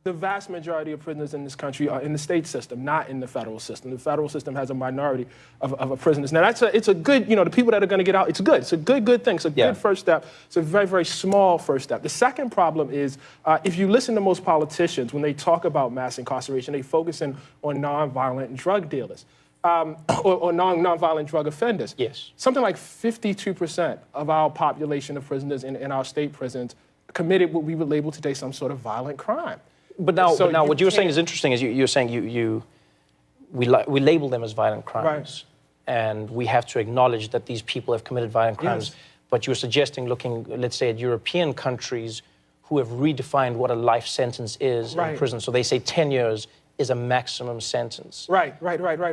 The vast majority of prisoners in this country are in the state system, not in the federal system. The federal system has a minority of prisoners. Now, it's a good, the people that are going to get out, it's good. It's a good thing. It's a good first step. It's a very, very small first step. The second problem is, if you listen to most politicians, when they talk about mass incarceration, they focus on nonviolent drug dealers. Or nonviolent drug offenders. Yes. Something like 52% of our population of prisoners in our state prisons committed what we would label today some sort of violent crime. But now, what you were saying is interesting. Is you're saying we label them as violent crimes, right. And we have to acknowledge that these people have committed violent crimes. Yes. But you're suggesting, looking, let's say, at European countries who have redefined what a life sentence is in prison. So they say 10 years is a maximum sentence. Right.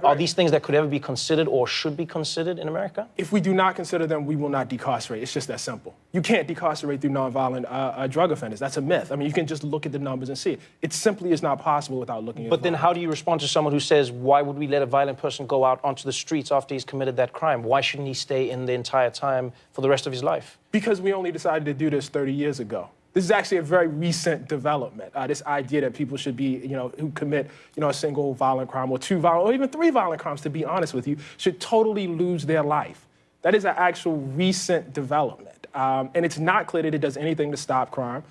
Are these things that could ever be considered or should be considered in America? If we do not consider them, we will not decarcerate. It's just that simple. You can't decarcerate through nonviolent drug offenders. That's a myth. I mean, you can just look at the numbers and see it. It simply is not possible without looking at it. But then how do you respond to someone who says, why would we let a violent person go out onto the streets after he's committed that crime? Why shouldn't he stay in the entire time for the rest of his life? Because we only decided to do this 30 years ago. This is actually a very recent development. This idea that people should be, who commit, a single violent crime or two violent, or even three violent crimes, to be honest with you, should totally lose their life. That is an actual recent development. And it's not clear that it does anything to stop crime.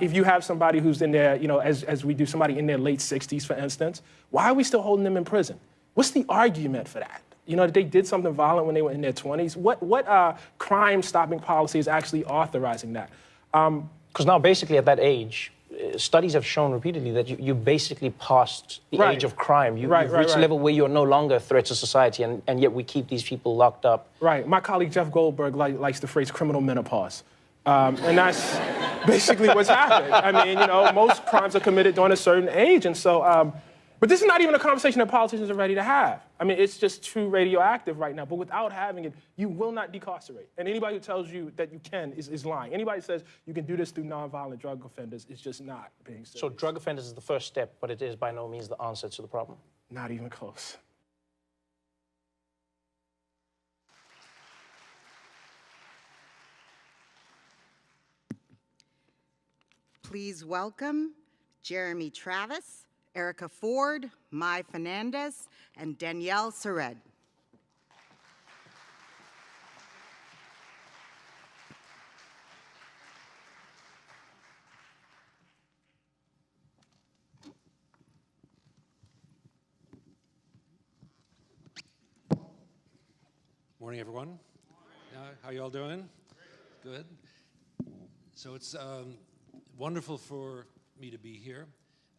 If you have somebody who's in their, as we do, somebody in their late 60s, for instance, why are we still holding them in prison? What's the argument for that? They did something violent when they were in their 20s. What crime-stopping policy is actually authorizing that? Because now, basically, at that age, studies have shown repeatedly that you basically passed the age of crime. You've reached a level where you're no longer a threat to society, and yet we keep these people locked up. Right. My colleague Jeff Goldberg likes the phrase criminal menopause. And that's basically what's happened. I mean, most crimes are committed during a certain age, and so... but this is not even a conversation that politicians are ready to have. I mean, it's just too radioactive right now. But without having it, you will not decarcerate. And anybody who tells you that you can is lying. Anybody who says you can do this through nonviolent drug offenders is just not being serious. So drug offenders is the first step, but it is by no means the answer to the problem? Not even close. Please welcome Jeremy Travis, Erica Ford, Mai Fernandez, and Danielle Sered. Morning, everyone. How you all doing? Good. So it's wonderful for me to be here.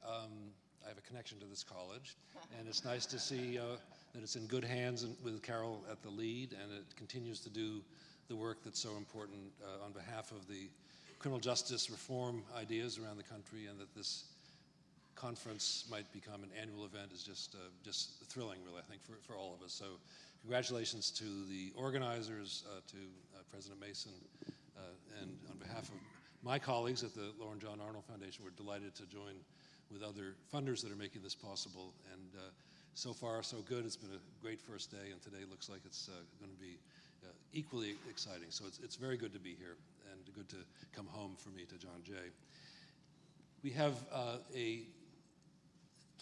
I have a connection to this college, and it's nice to see that it's in good hands and with Carol at the lead, and it continues to do the work that's so important on behalf of the criminal justice reform ideas around the country, and that this conference might become an annual event is just thrilling, really, I think, for all of us. So congratulations to the organizers, to President Mason, and on behalf of my colleagues at the Laura and John Arnold Foundation, we're delighted to join with other funders that are making this possible. And so far, so good. It's been a great first day, and today looks like it's going to be equally exciting. So it's very good to be here, and good to come home for me to John Jay. We have a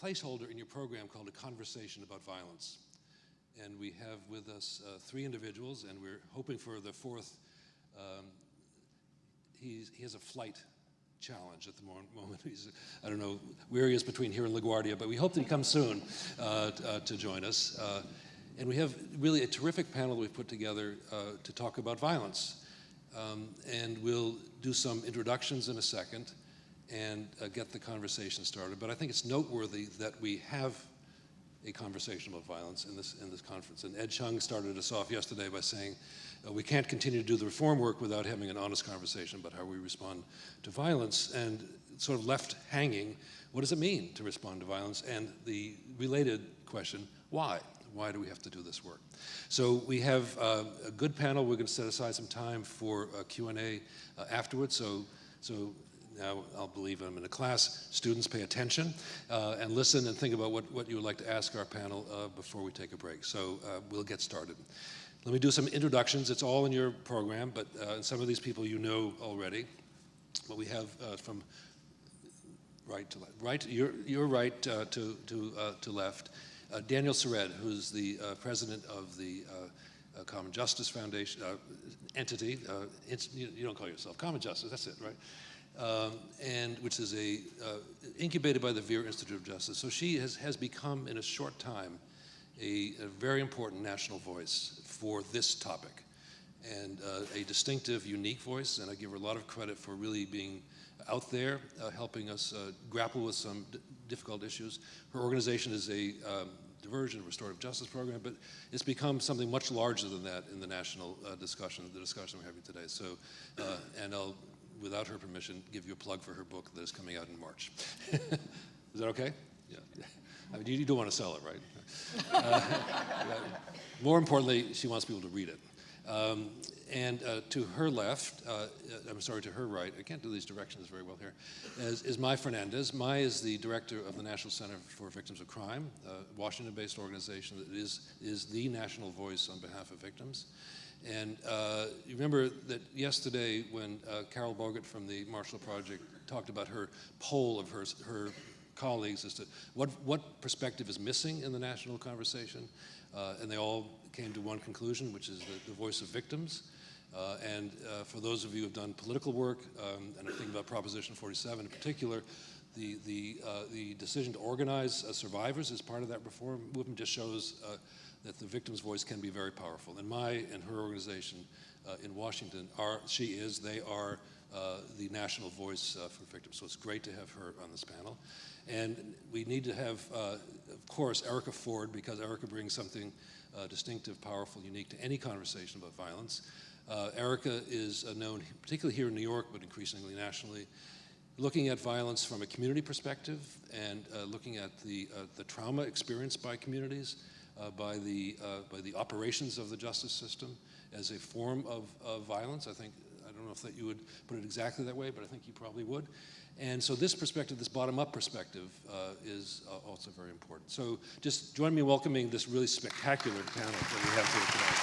placeholder in your program called A Conversation About Violence. And we have with us three individuals, and we're hoping for the fourth. He has a flight challenge at the moment. He's, I don't know where he is between here and LaGuardia, but we hope that he comes soon to join us. And we have really a terrific panel that we've put together to talk about violence. And we'll do some introductions in a second and get the conversation started. But I think it's noteworthy that we have a conversation about violence in this conference. And Ed Chung started us off yesterday by saying, we can't continue to do the reform work without having an honest conversation about how we respond to violence, and sort of left hanging, what does it mean to respond to violence? And the related question, why? Why do we have to do this work? So we have a good panel. We're going to set aside some time for Q&A afterwards. So now I'll believe I'm in a class. Students, pay attention and listen and think about what you would like to ask our panel before we take a break. So we'll get started. Let me do some introductions. It's all in your program, but some of these people you know already. But we have from right to left. Right, you're right to left. Daniel Sered, who's the president of the Common Justice Foundation entity. You don't call yourself Common Justice, that's it, right? And which is incubated by the Vera Institute of Justice. So she has become, in a short time, a very important national voice for this topic, and a distinctive, unique voice, and I give her a lot of credit for really being out there, helping us grapple with some difficult issues. Her organization is a diversion restorative justice program, but it's become something much larger than that in the national discussion, the discussion we're having today. So, and I'll, without her permission, give you a plug for her book that is coming out in March. Is that okay? Yeah. I mean, you don't want to sell it, right? More importantly, she wants people to read it. And to her left, I'm sorry, to her right, I can't do these directions very well here, is Mai Fernandez. Mai is the director of the National Center for Victims of Crime, a Washington-based organization that is the national voice on behalf of victims. And you remember that yesterday when Carol Bogart from the Marshall Project talked about her poll of her colleagues as to what perspective is missing in the national conversation, and they all came to one conclusion, which is the voice of victims. And for those of you who have done political work, and are thinking about Proposition 47 in particular, the decision to organize survivors as part of that reform movement just shows that the victim's voice can be very powerful. And Mai and her organization in Washington they are the national voice for victims. So it's great to have her on this panel. And we need to have, of course, Erica Ford, because Erica brings something distinctive, powerful, unique to any conversation about violence. Erica is known, particularly here in New York, but increasingly nationally, looking at violence from a community perspective and looking at the trauma experienced by communities, by the operations of the justice system as a form of violence. I don't know if that you would put it exactly that way, but I think you probably would. And so this perspective, this bottom-up perspective, is also very important. So just join me in welcoming this really spectacular panel that we have here today.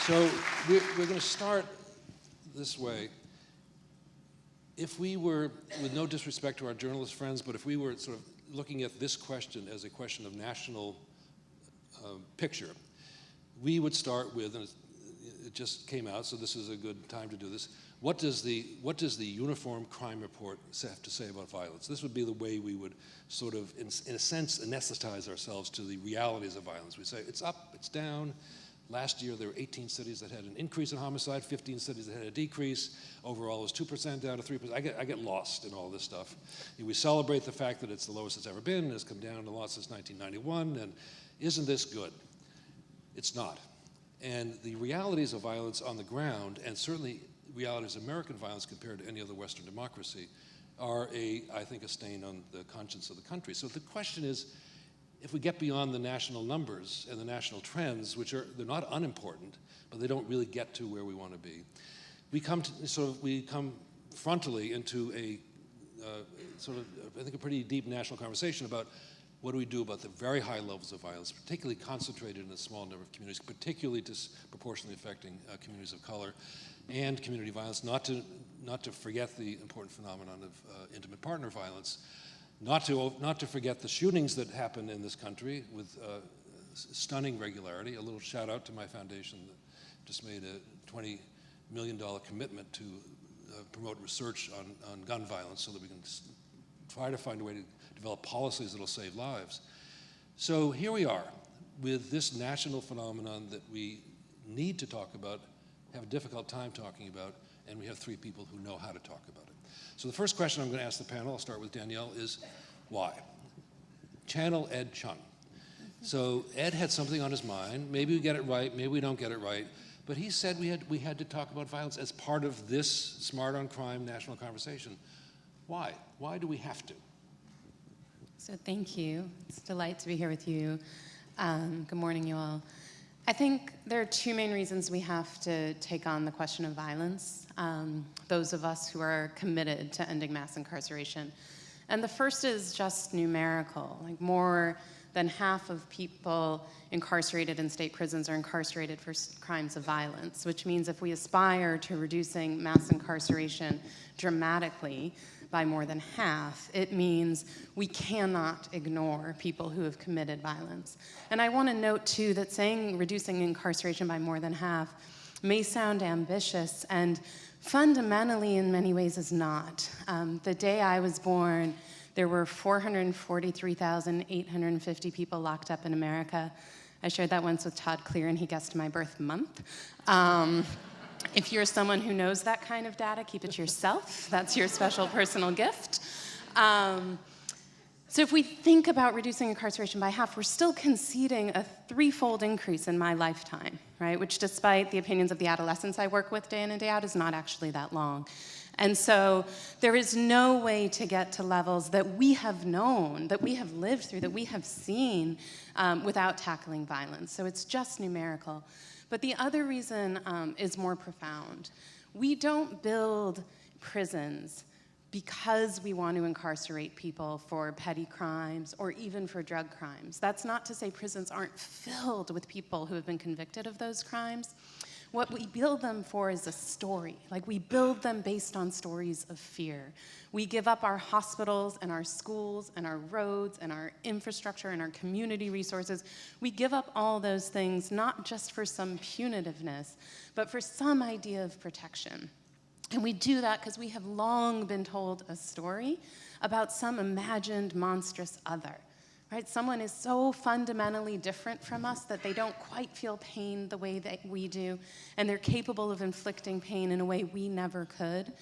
So we're going to start this way. If we were, with no disrespect to our journalist friends, but if we were sort of looking at this question as a question of national picture, we would start with, and it just came out, so this is a good time to do this. What does the Uniform Crime Report have to say about violence? This would be the way we would sort of, in a sense, anesthetize ourselves to the realities of violence. We say it's up, it's down. Last year there were 18 cities that had an increase in homicide, 15 cities that had a decrease. Overall it was 2% down to 3%. I get lost in all this stuff. We celebrate the fact that it's the lowest it's ever been, and it's come down a lot since 1991, and isn't this good? It's not. And the realities of violence on the ground, and certainly realities of American violence compared to any other Western democracy, are I think, a stain on the conscience of the country. So the question is, if we get beyond the national numbers and the national trends, which they're not unimportant, but they don't really get to where we want to be, we come frontally into a I think, a pretty deep national conversation about what do we do about the very high levels of violence, particularly concentrated in a small number of communities, particularly disproportionately affecting communities of color, and community violence, not to forget the important phenomenon of intimate partner violence, not to forget the shootings that happen in this country with stunning regularity. A little shout out to my foundation that just made a $20 million commitment to promote research on gun violence so that we can try to find a way to develop policies that will save lives. So here we are with this national phenomenon that we need to talk about, have a difficult time talking about, and we have three people who know how to talk about it. So the first question I'm going to ask the panel, I'll start with Danielle, is why? Channel Ed Chung. So Ed had something on his mind. Maybe we get it right, maybe we don't get it right, but he said we had to talk about violence as part of this Smart on Crime national conversation. Why? Why do we have to? So thank you. It's a delight to be here with you. Good morning, you all. I think there are two main reasons we have to take on the question of violence, those of us who are committed to ending mass incarceration. And the first is just numerical, like more than half of people incarcerated in state prisons are incarcerated for crimes of violence, which means if we aspire to reducing mass incarceration dramatically by more than half, it means we cannot ignore people who have committed violence. And I want to note, too, that saying reducing incarceration by more than half may sound ambitious, and fundamentally, in many ways, is not. The day I was born, there were 443,850 people locked up in America. I shared that once with Todd Clear, and he guessed my birth month. If you're someone who knows that kind of data, keep it to yourself. That's your special personal gift. So if we think about reducing incarceration by half, we're still conceding a threefold increase in my lifetime, right? Which, despite the opinions of the adolescents I work with day in and day out, is not actually that long. And so there is no way to get to levels that we have known, that we have lived through, that we have seen without tackling violence. So it's just numerical. But the other reason is more profound. We don't build prisons because we want to incarcerate people for petty crimes or even for drug crimes. That's not to say prisons aren't filled with people who have been convicted of those crimes. What we build them for is a story. Like, we build them based on stories of fear. We give up our hospitals and our schools and our roads and our infrastructure and our community resources. We give up all those things not just for some punitiveness, but for some idea of protection. And we do that because we have long been told a story about some imagined monstrous other, right? Someone is so fundamentally different from us that they don't quite feel pain the way that we do, and they're capable of inflicting pain in a way we never could.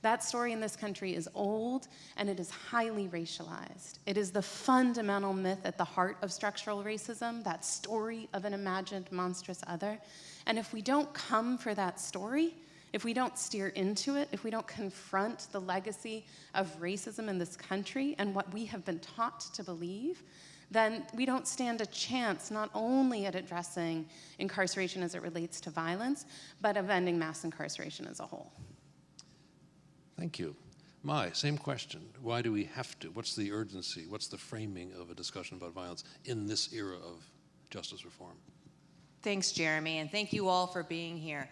That story in this country is old, and it is highly racialized. It is the fundamental myth at the heart of structural racism, that story of an imagined monstrous other. And if we don't come for that story, if we don't steer into it, if we don't confront the legacy of racism in this country and what we have been taught to believe, then we don't stand a chance not only at addressing incarceration as it relates to violence, but of ending mass incarceration as a whole. Thank you. Mai, same question. Why do we have to? What's the urgency? What's the framing of a discussion about violence in this era of justice reform? Thanks, Jeremy, and thank you all for being here.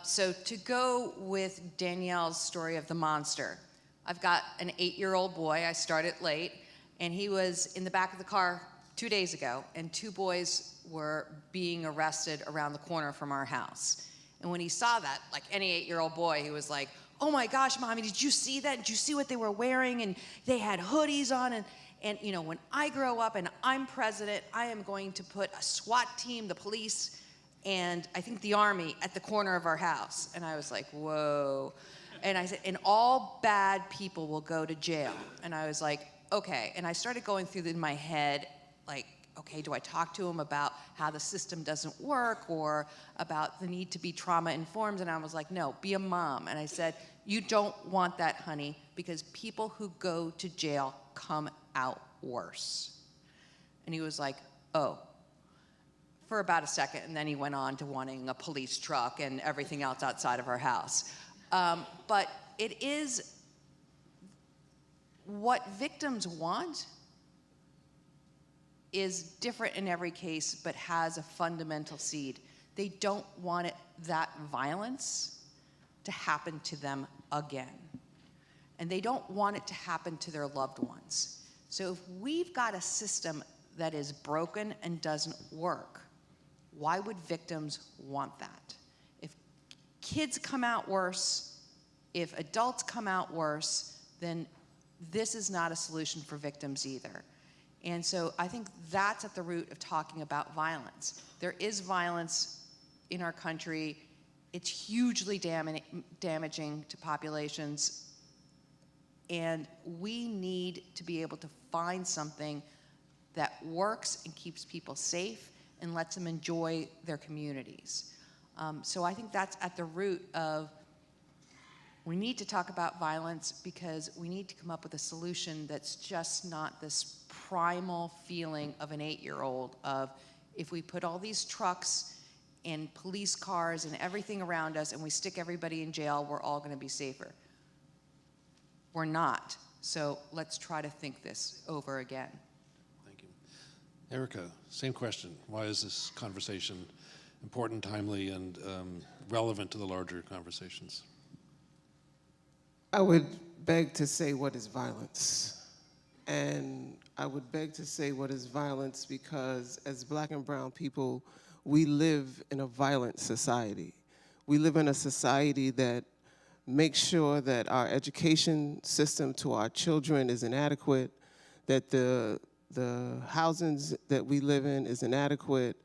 So to go with Danielle's story of the monster, I've got an 8-year-old boy. I started late, and he was in the back of the car 2 days ago, and 2 boys were being arrested around the corner from our house. And when he saw that, like any 8-year-old boy, he was like, "Oh my gosh, Mommy, did you see that? Did you see what they were wearing? And they had hoodies on." And you know, when I grow up and I'm president, I am going to put a SWAT team, the police, and I think the Army at the corner of our house. And I was like, whoa. And I said, and all bad people will go to jail. And I was like, okay. And I started going through in my head, like, okay, do I talk to him about how the system doesn't work or about the need to be trauma informed? And I was like, no, be a mom. And I said, you don't want that, honey, because people who go to jail come out worse. And he was like, oh. For about a second, and then he went on to wanting a police truck and everything else outside of our house. But it is what victims want is different in every case, but has a fundamental seed. They don't want that violence to happen to them again. And they don't want it to happen to their loved ones. So if we've got a system that is broken and doesn't work, why would victims want that? If kids come out worse, if adults come out worse, then this is not a solution for victims either. And so I think that's at the root of talking about violence. There is violence in our country. It's hugely damaging to populations. And we need to be able to find something that works and keeps people safe and lets them enjoy their communities. So I think that's at the root of, we need to talk about violence because we need to come up with a solution that's just not this primal feeling of an 8-year-old of, if we put all these trucks and police cars and everything around us and we stick everybody in jail, we're all gonna be safer. We're not. So let's try to think this over again. Thank you. Erica, same question. Why is this conversation important, timely, and relevant to the larger conversations? I would beg to say, what is violence? And I would beg to say, what is violence? Because as Black and brown people, we live in a violent society. We live in a society that makes sure that our education system to our children is inadequate, that the housings that we live in is inadequate,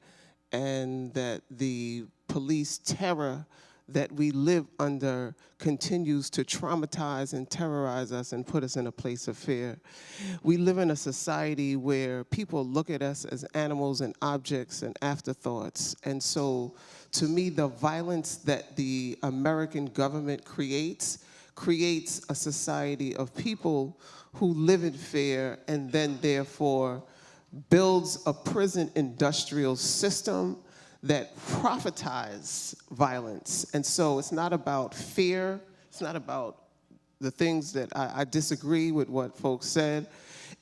and that the police terror that we live under continues to traumatize and terrorize us and put us in a place of fear. We live in a society where people look at us as animals and objects and afterthoughts. And so, to me, the violence that the American government creates a society of people who live in fear and then therefore builds a prison industrial system that profitize violence. And so it's not about fear, it's not about the things that I disagree with what folks said.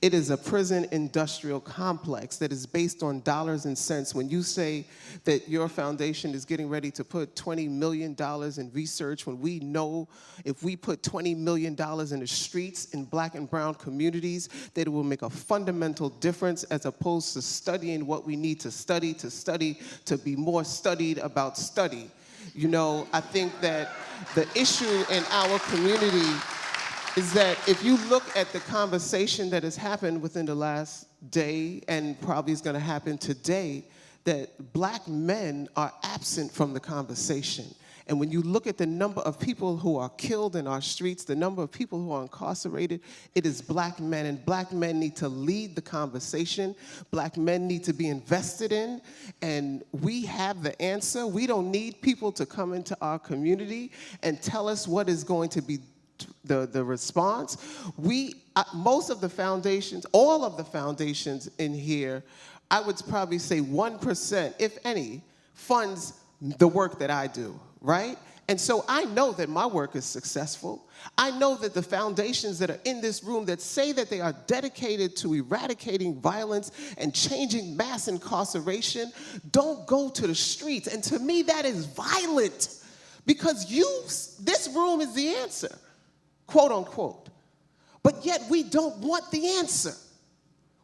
It is a prison industrial complex that is based on dollars and cents. When you say that your foundation is getting ready to put $20 million in research, when we know if we put $20 million in the streets in Black and brown communities, that it will make a fundamental difference as opposed to studying what we need to study, to be more studied about study. You know, I think that the issue in our community is that if you look at the conversation that has happened within the last day and probably is going to happen today, that Black men are absent from the conversation. And when you look at the number of people who are killed in our streets, the number of people who are incarcerated, it is Black men. And Black men need to lead the conversation. Black men need to be invested in. And we have the answer. We don't need people to come into our community and tell us what is going to be the response. Most of the foundations, all of the foundations in here, I would probably say 1%, if any, funds the work that I do, right? And so I know that my work is successful. I know that the foundations that are in this room that say that they are dedicated to eradicating violence and changing mass incarceration don't go to the streets. And to me, that is violent because this room is the answer, quote unquote. But yet we don't want the answer.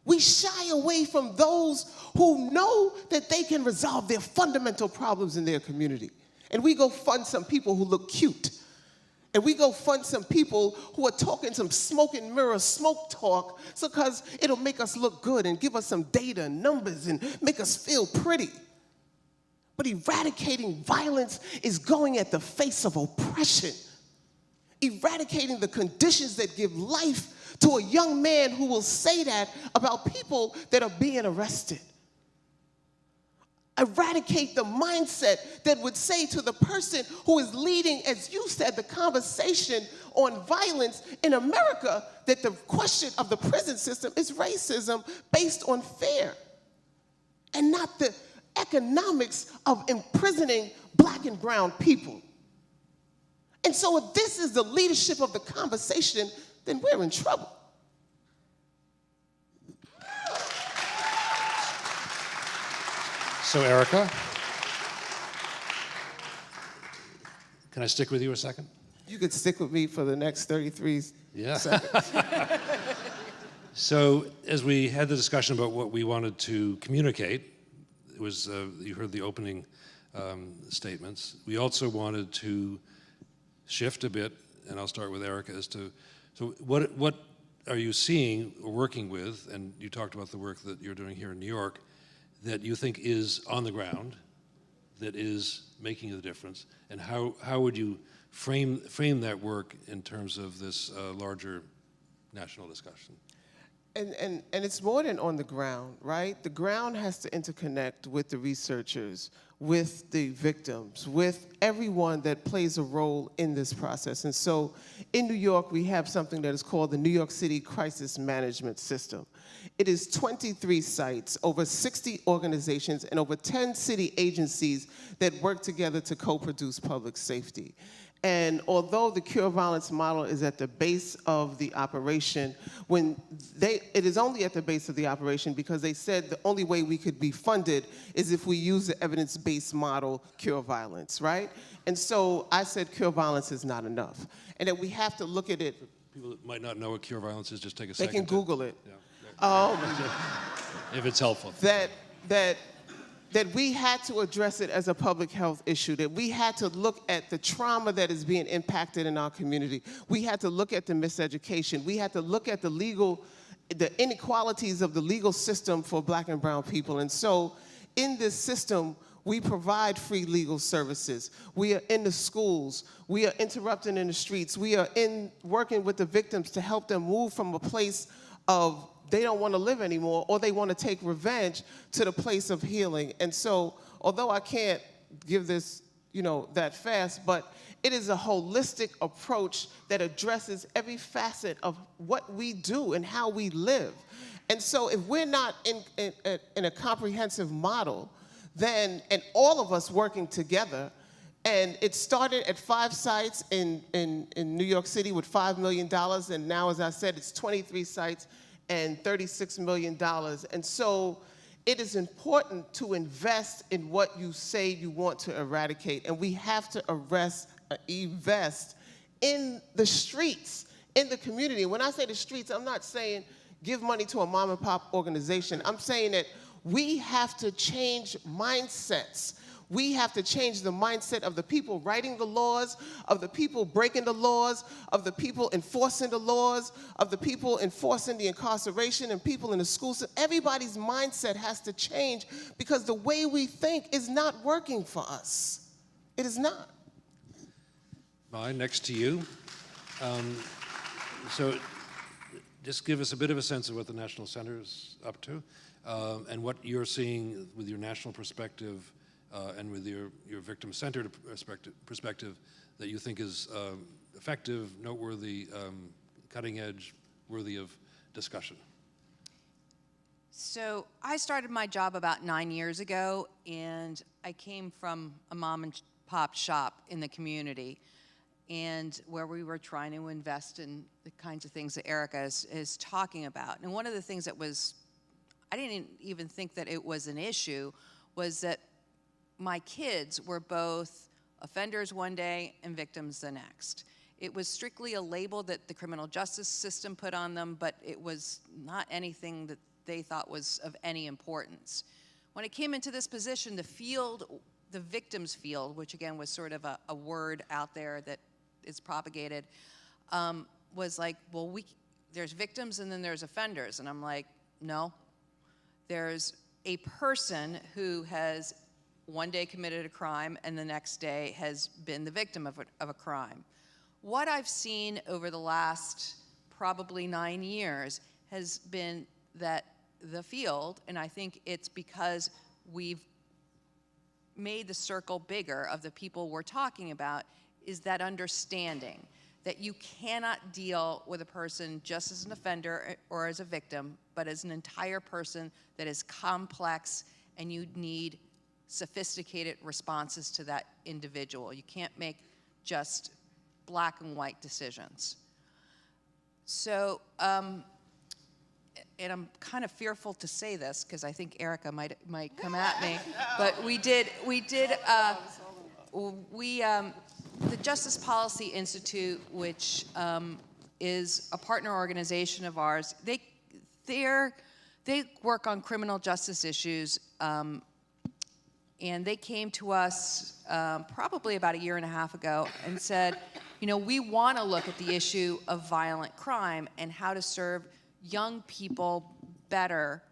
We shy away from those who know that they can resolve their fundamental problems in their community. And we go fund some people who look cute. And we go fund some people who are talking some smoke and mirror smoke talk because it'll make us look good and give us some data and numbers and make us feel pretty. But eradicating violence is going at the face of oppression. Eradicating the conditions that give life to a young man who will say that about people that are being arrested. Eradicate the mindset that would say to the person who is leading, as you said, the conversation on violence in America, that the question of the prison system is racism based on fear and not the economics of imprisoning Black and brown people. And so if this is the leadership of the conversation, then we're in trouble. So, Erica, can I stick with you a second? You could stick with me for the next 33 seconds. So, as we had the discussion about what we wanted to communicate, it was, you heard the opening statements. We also wanted to shift a bit, and I'll start with Erica, as to, so what are you seeing or working with, and you talked about the work that you're doing here in New York, that you think is on the ground, that is making the difference, and how would you frame that work in terms of this larger national discussion? And it's more than on the ground, right? The ground has to interconnect with the researchers, with the victims, with everyone that plays a role in this process. And so in New York, we have something that is called the New York City Crisis Management System. It is 23 sites, over 60 organizations, and over 10 city agencies that work together to co-produce public safety. And although the cure violence model is at the base of the operation, it is only at the base of the operation because they said the only way we could be funded is if we use the evidence-based model, cure violence, right? And so I said cure violence is not enough, and that we have to look at it. People that might not know what cure violence is, just take a They second. can Google it. If it's helpful. That we had to address it as a public health issue, that we had to look at the trauma that is being impacted in our community. We had to look at the miseducation. We had to look at the inequalities of the legal system for Black and brown people. And so in this system, we provide free legal services. We are in the schools. We are interrupting in the streets. We are working with the victims to help them move from a place of they don't want to live anymore, or they want to take revenge, to the place of healing. And so, although I can't give this, that fast, but it is a holistic approach that addresses every facet of what we do and how we live. And so, if we're not in a comprehensive model, then, and all of us working together, and it started at 5 sites in New York City with $5 million, and now, as I said, it's 23 sites and $36 million. And so it is important to invest in what you say you want to eradicate. And we have to invest in the streets, in the community. When I say the streets, I'm not saying give money to a mom and pop organization. I'm saying that we have to change mindsets. We have to change the mindset of the people writing the laws, of the people breaking the laws, of the people enforcing the laws, of the people enforcing the incarceration and people in the schools. Everybody's mindset has to change because the way we think is not working for us. It is not. Bye, next to you. So just give us a bit of a sense of what the National Center is up to and what you're seeing with your national perspective and with your victim-centered perspective that you think is effective, noteworthy, cutting edge, worthy of discussion. So I started my job about 9 years ago, and I came from a mom and pop shop in the community, and where we were trying to invest in the kinds of things that Erica is talking about. And one of the things that I didn't even think that it was an issue, was that my kids were both offenders one day and victims the next. It was strictly a label that the criminal justice system put on them, but it was not anything that they thought was of any importance. When I came into this position, the victims field, which again was sort of a word out there that is propagated, was like, well, there's victims and then there's offenders. And I'm like, no. There's a person who has one day committed a crime and the next day has been the victim of a crime. What I've seen over the last probably 9 years has been that the field, and I think it's because we've made the circle bigger of the people we're talking about, is that understanding that you cannot deal with a person just as an offender or as a victim, but as an entire person that is complex, and you need sophisticated responses to that individual. You can't make just black and white decisions. So, and I'm kind of fearful to say this because I think Erica might come at me, but the Justice Policy Institute, which is a partner organization of ours, they work on criminal justice issues, and they came to us probably about 1.5 years ago and said, we want to look at the issue of violent crime and how to serve young people better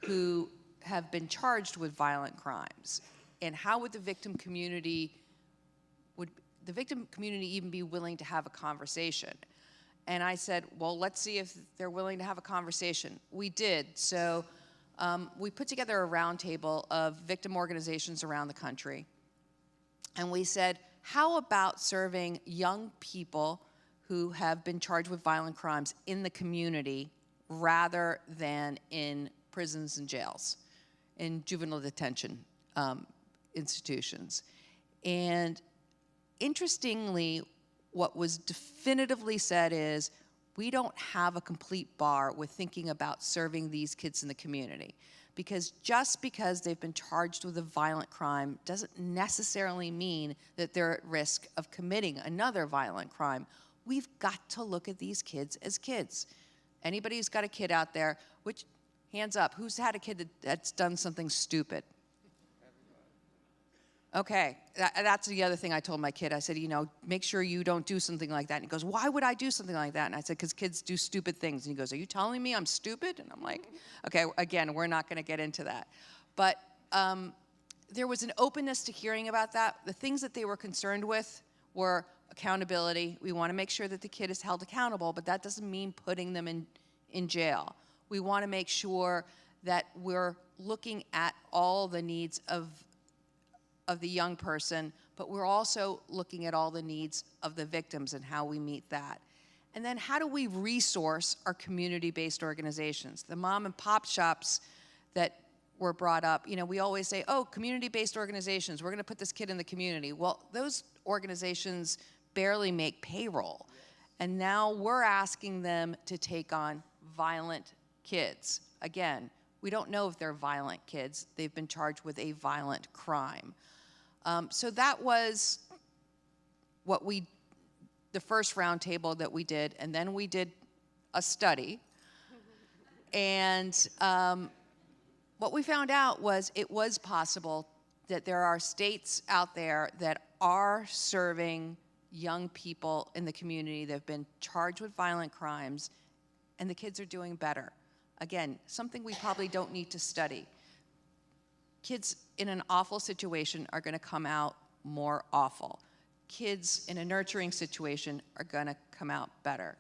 who have been charged with violent crimes, and how would the victim community even be willing to have a conversation? And I said, well, let's see if they're willing to have a conversation. We did. So we put together a roundtable of victim organizations around the country. And we said, how about serving young people who have been charged with violent crimes in the community rather than in prisons and jails, in juvenile detention institutions? And interestingly, what was definitively said is, we don't have a complete bar with thinking about serving these kids in the community. Because just because they've been charged with a violent crime doesn't necessarily mean that they're at risk of committing another violent crime. We've got to look at these kids as kids. Anybody who's got a kid out there, which, hands up, who's had a kid that's done something stupid? Okay, that's the other thing I told my kid. I said, you know, make sure you don't do something like that. And he goes, why would I do something like that? And I said, because kids do stupid things. And he goes, are you telling me I'm stupid? And I'm like, okay, again, we're not going to get into that. But there was an openness to hearing about that. The things that they were concerned with were accountability. We want to make sure that the kid is held accountable, but that doesn't mean putting them in jail. We want to make sure that we're looking at all the needs of the young person, but we're also looking at all the needs of the victims and how we meet that. And then how do we resource our community-based organizations? The mom and pop shops that were brought up, you know, we always say, oh, community-based organizations, we're gonna put this kid in the community. Well, those organizations barely make payroll. And now we're asking them to take on violent kids. Again, we don't know if they're violent kids. They've been charged with a violent crime. So that was what the first roundtable that we did, and then we did a study. And what we found out was it was possible that there are states out there that are serving young people in the community that have been charged with violent crimes, and the kids are doing better. Again, something we probably don't need to study. Kids in an awful situation are going to come out more awful. Kids in a nurturing situation are going to come out better.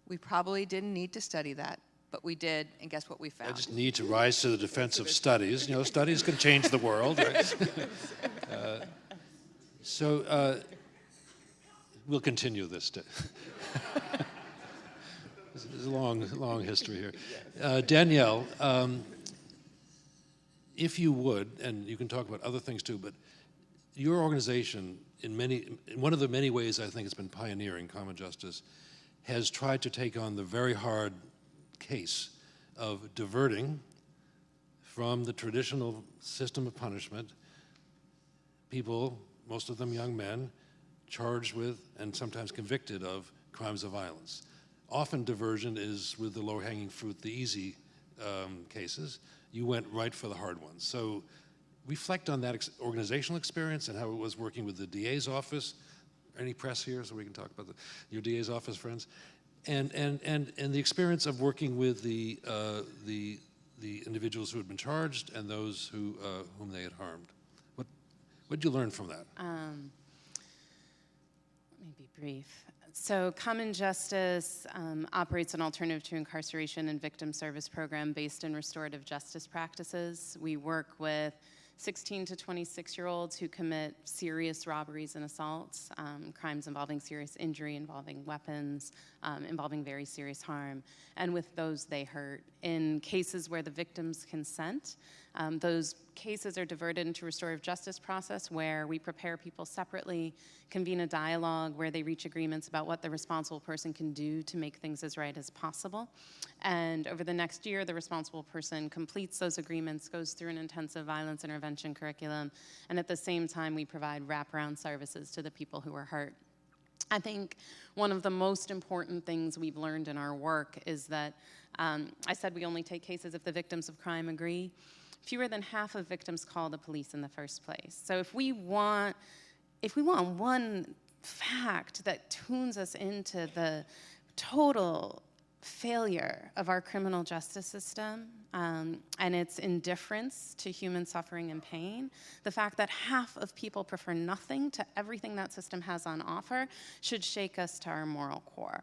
We probably didn't need to study that, but we did, and guess what we found? I just need to rise to the defense of studies. You know, studies can change the world, right? We'll continue this. There's a long history here. Danielle, if you would, and you can talk about other things too, but your organization, in one of the many ways I think it's been pioneering common justice, has tried to take on the very hard case of diverting from the traditional system of punishment people, most of them young men, charged with and sometimes convicted of crimes of violence. Often diversion is with the low-hanging fruit, the easy cases. You went right for the hard ones. So reflect on that organizational experience and how it was working with the DA's office. Any press here so we can talk about your DA's office friends? And the experience of working with the individuals who had been charged and those whom they had harmed. What did you learn from that? Let me be brief. So Common Justice operates an alternative to incarceration and victim service program based in restorative justice practices. We work with 16 to 26-year-olds who commit serious robberies and assaults, crimes involving serious injury, involving weapons, involving very serious harm, and with those they hurt. In cases where the victims consent, those cases are diverted into restorative justice process where we prepare people separately, convene a dialogue where they reach agreements about what the responsible person can do to make things as right as possible. And over the next year, the responsible person completes those agreements, goes through an intensive violence intervention curriculum, and at the same time, we provide wraparound services to the people who are hurt. I think one of the most important things we've learned in our work is that, I said we only take cases if the victims of crime agree. Fewer than half of victims call the police in the first place. So if we want one fact that tunes us into the total failure of our criminal justice system and its indifference to human suffering and pain, the fact that half of people prefer nothing to everything that system has on offer should shake us to our moral core.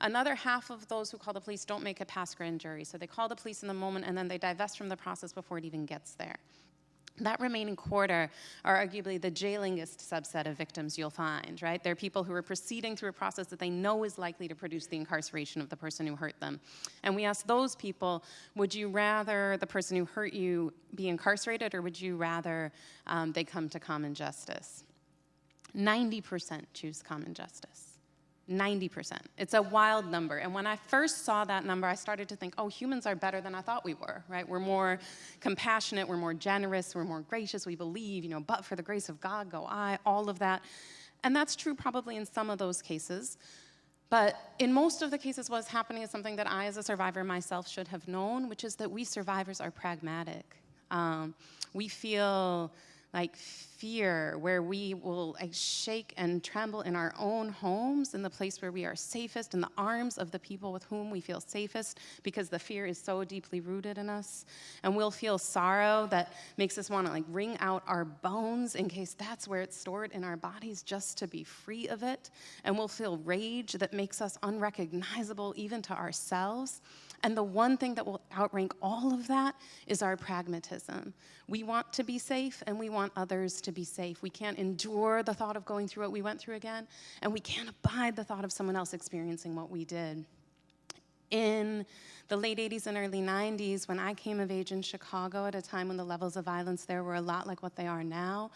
Another half of those who call the police don't make it past grand jury, so they call the police in the moment and then they divest from the process before it even gets there. That remaining quarter are arguably the jailingest subset of victims you'll find, right? They're people who are proceeding through a process that they know is likely to produce the incarceration of the person who hurt them. And we ask those people, would you rather the person who hurt you be incarcerated, or would you rather they come to common justice? 90% choose common justice. 90%. It's a wild number. And when I first saw that number, I started to think, oh, humans are better than I thought we were, right? We're more compassionate, we're more generous, we're more gracious, we believe, but for the grace of God go I, all of that. And that's true probably in some of those cases. But in most of the cases, what's happening is something that I, as a survivor myself, should have known, which is that we survivors are pragmatic. We feel like fear, where we will shake and tremble in our own homes, in the place where we are safest, in the arms of the people with whom we feel safest, because the fear is so deeply rooted in us. And we'll feel sorrow that makes us want to wring out our bones in case that's where it's stored in our bodies, just to be free of it. And we'll feel rage that makes us unrecognizable even to ourselves. And the one thing that will outrank all of that is our pragmatism. We want to be safe, and we want others to be safe. We can't endure the thought of going through what we went through again, and we can't abide the thought of someone else experiencing what we did. In the late 80s and early 90s, when I came of age in Chicago at a time when the levels of violence there were a lot like what they are now,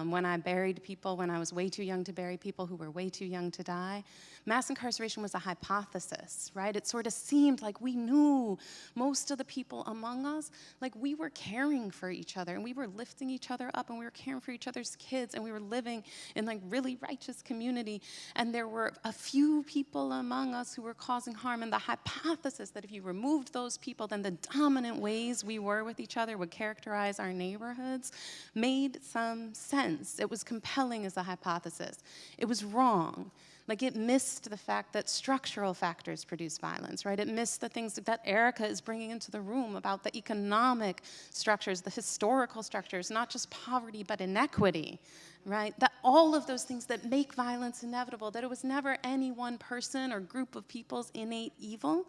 when I buried people when I was way too young to bury people who were way too young to die, mass incarceration was a hypothesis, right? It sort of seemed like we knew most of the people among us, like we were caring for each other, and we were lifting each other up, and we were caring for each other's kids, and we were living in really righteous community, and there were a few people among us who were causing harm, and the hypothesis that if you removed those people, then the dominant ways we were with each other would characterize our neighborhoods made some sense. It was compelling as a hypothesis. It was wrong. It missed the fact that structural factors produce violence, right? It missed the things that Erica is bringing into the room about the economic structures, the historical structures, not just poverty, but inequity, right? That all of those things that make violence inevitable, that it was never any one person or group of people's innate evil.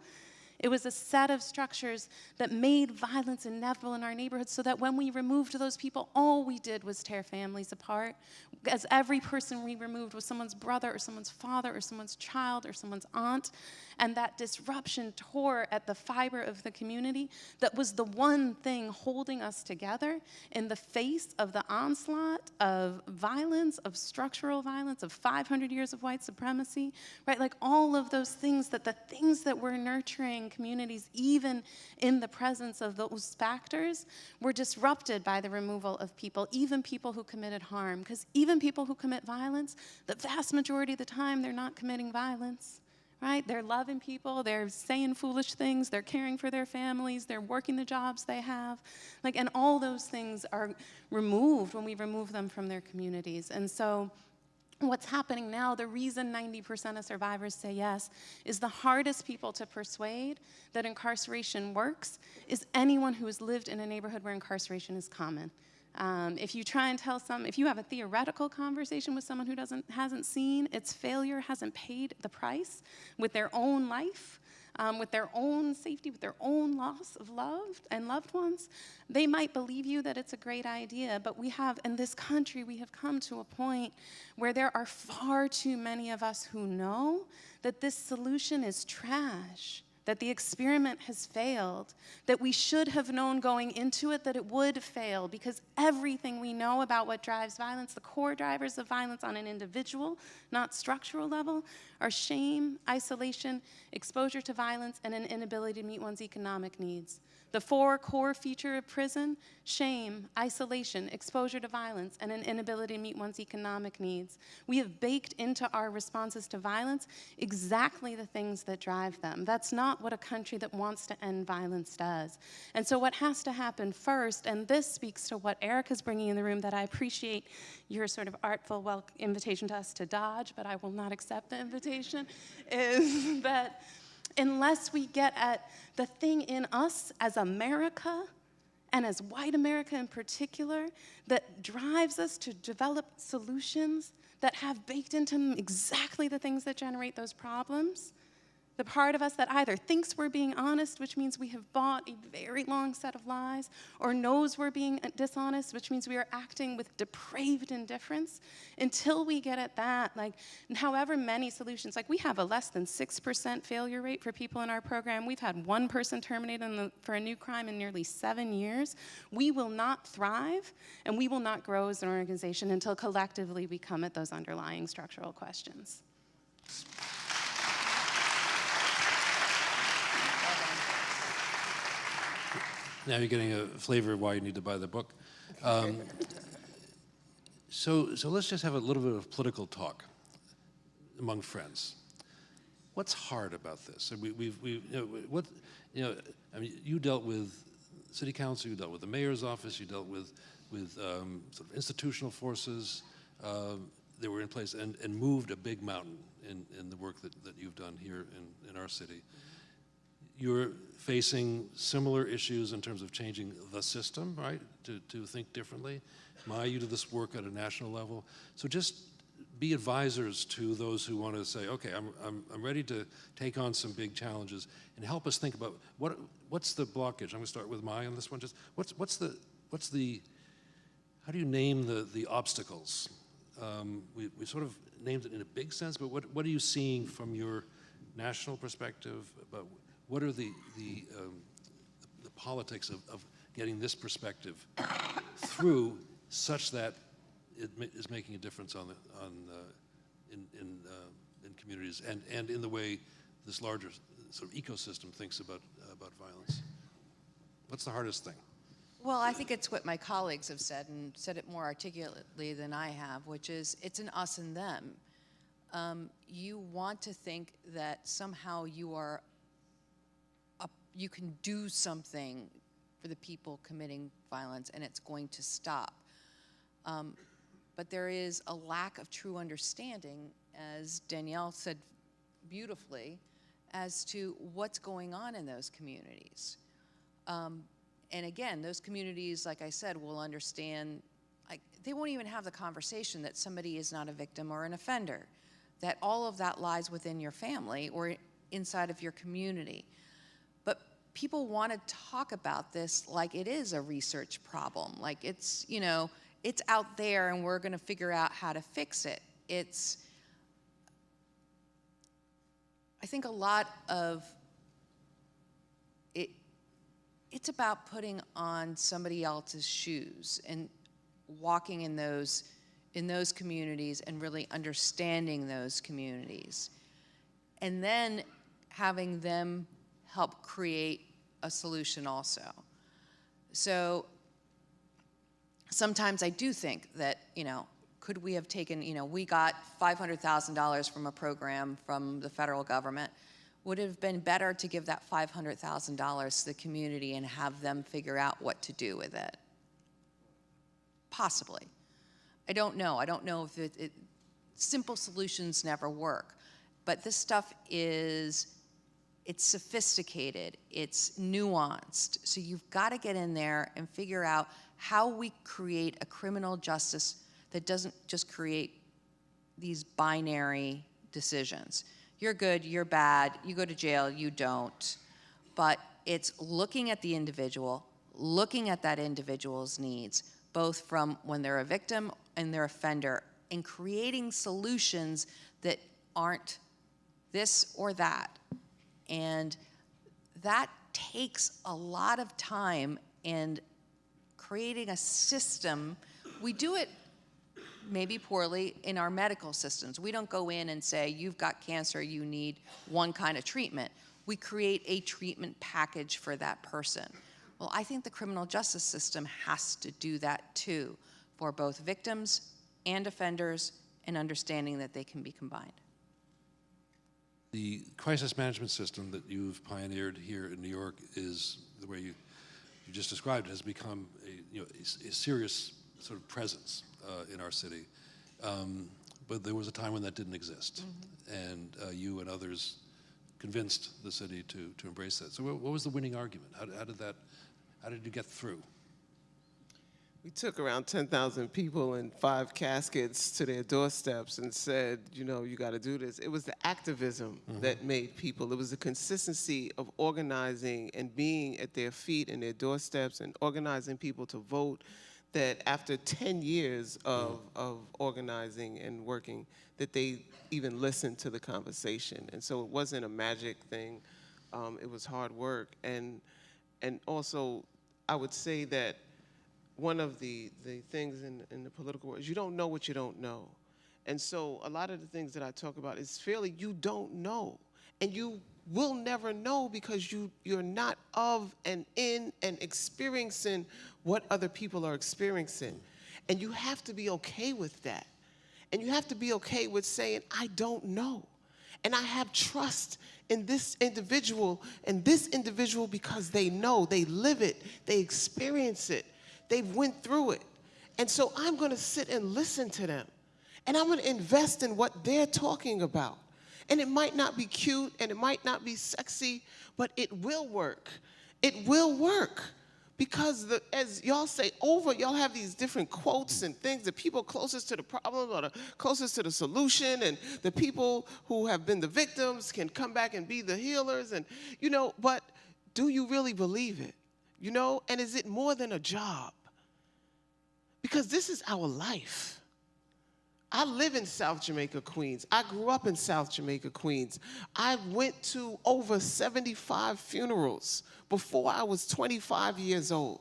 It was a set of structures that made violence inevitable in our neighborhoods, so that when we removed those people, all we did was tear families apart, as every person we removed was someone's brother or someone's father or someone's child or someone's aunt. And that disruption tore at the fiber of the community that was the one thing holding us together in the face of the onslaught of violence, of structural violence, of 500 years of white supremacy, right? All of those things, that the things that were nurturing communities, even in the presence of those factors, were disrupted by the removal of people, even people who committed harm. Because even people who commit violence, the vast majority of the time, they're not committing violence, right? They're loving people, they're saying foolish things, they're caring for their families, they're working the jobs they have. And all those things are removed when we remove them from their communities. And so what's happening now, the reason 90% of survivors say yes, is the hardest people to persuade that incarceration works is anyone who has lived in a neighborhood where incarceration is common. If you try and if you have a theoretical conversation with someone who hasn't seen its failure, hasn't paid the price with their own life, with their own safety, with their own loss of loved ones, they might believe you that it's a great idea. But in this country, we have come to a point where there are far too many of us who know that this solution is trash, that the experiment has failed, that we should have known going into it that it would fail, because everything we know about what drives violence, the core drivers of violence on an individual, not structural level, are shame, isolation, exposure to violence, and an inability to meet one's economic needs. The 4 core features of prison: shame, isolation, exposure to violence, and an inability to meet one's economic needs. We have baked into our responses to violence exactly the things that drive them. That's not what a country that wants to end violence does. And so what has to happen first, and this speaks to what Erica's bringing in the room that I appreciate your sort of artful invitation to us to dodge, but I will not accept the invitation, is that unless we get at the thing in us as America, and as white America in particular, that drives us to develop solutions that have baked into them exactly the things that generate those problems, The part of us that either thinks we're being honest, which means we have bought a very long set of lies, or knows we're being dishonest, which means we are acting with depraved indifference. Until we get at that, like, however many solutions, like we have a less than 6% failure rate for people in our program. We've had one person terminated for a new crime in nearly 7 years. We will not thrive, and we will not grow as an organization until collectively we come at those underlying structural questions. Now you're getting a flavor of why you need to buy the book. So let's just have a little bit of political talk among friends. What's hard about this? And you dealt with city council, you dealt with the mayor's office, you dealt with sort of institutional forces that were in place and moved a big mountain in the work that you've done here in our city. You're facing similar issues in terms of changing the system, right? To think differently. Maya, you do this work at a national level. So just be advisors to those who want to say, okay, I'm ready to take on some big challenges, and help us think about what's the blockage. I'm going to start with Maya on this one. Just what's the how do you name the obstacles? We sort of named it in a big sense, but what are you seeing from your national perspective about what are the politics of getting this perspective through such that it is making a difference in communities and in the way this larger sort of ecosystem thinks about violence? What's the hardest thing? Well, I think it's what my colleagues have said, and said it more articulately than I have, which is it's an us and them. You want to think that somehow you can do something for the people committing violence and it's going to stop. But there is a lack of true understanding, as Danielle said beautifully, as to what's going on in those communities. And again, those communities, like I said, will understand, they won't even have the conversation that somebody is not a victim or an offender, that all of that lies within your family or inside of your community. But people want to talk about this like it is a research problem, like it's, it's out there and we're going to figure out how to fix it. I think a lot of it's about putting on somebody else's shoes and walking in those communities and really understanding those communities. And then having them help create a solution also. So sometimes I do think that, could we have taken, we got $500,000 from a program from the federal government. Would it have been better to give that $500,000 to the community and have them figure out what to do with it? Possibly. I don't know. I don't know if simple solutions never work. But this stuff it's sophisticated, it's nuanced. So you've got to get in there and figure out how we create a criminal justice that doesn't just create these binary decisions. You're good, you're bad, you go to jail, you don't. But it's looking at the individual, looking at that individual's needs, both from when they're a victim and they're offender, and creating solutions that aren't this or that. And that takes a lot of time, and creating a system, we do it maybe poorly in our medical systems. We don't go in and say, you've got cancer, you need one kind of treatment. We create a treatment package for that person. Well, I think the criminal justice system has to do that too, for both victims and offenders, and understanding that they can be combined. The crisis management system that you've pioneered here in New York is, the way you just described, has become a serious sort of presence in our city. But there was a time when that didn't exist. Mm-hmm. And you and others convinced the city to embrace that. So what was the winning argument? How did you get through? We took around 10,000 people and 5 caskets to their doorsteps and said, you know, you got to do this. It was the activism that made people. It was the consistency of organizing and being at their feet and their doorsteps and organizing people to vote that after 10 years of organizing and working, that they even listened to the conversation. And so it wasn't a magic thing. It was hard work. And also, I would say that one of the things in the political world is you don't know what you don't know. And so a lot of the things that I talk about is fairly you don't know. And you will never know because you're not of and in and experiencing what other people are experiencing. And you have to be okay with that. And you have to be okay with saying, I don't know. And I have trust in this individual and this individual because they know, they live it, they experience it. They've went through it. And so I'm going to sit and listen to them. And I'm going to invest in what they're talking about. And it might not be cute and it might not be sexy, but it will work. It will work. Because as y'all say y'all have these different quotes and things, the people closest to the problem or the closest to the solution, and the people who have been the victims can come back and be the healers. And, you know, but do you really believe it? You know, and is it more than a job? Because this is our life. I live in South Jamaica, Queens. I grew up in South Jamaica, Queens. I went to over 75 funerals before I was 25 years old.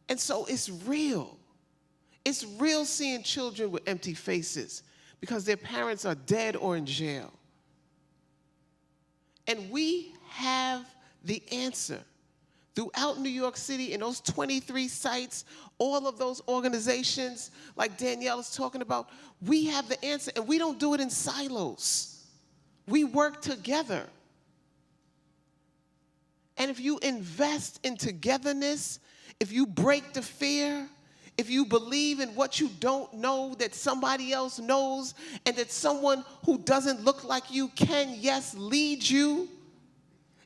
And so it's real. It's real seeing children with empty faces because their parents are dead or in jail. And we have the answer. Throughout New York City, in those 23 sites, all of those organizations, like Danielle is talking about, we have the answer, and we don't do it in silos. We work together. And if you invest in togetherness, if you break the fear, if you believe in what you don't know that somebody else knows, and that someone who doesn't look like you can, yes, lead you,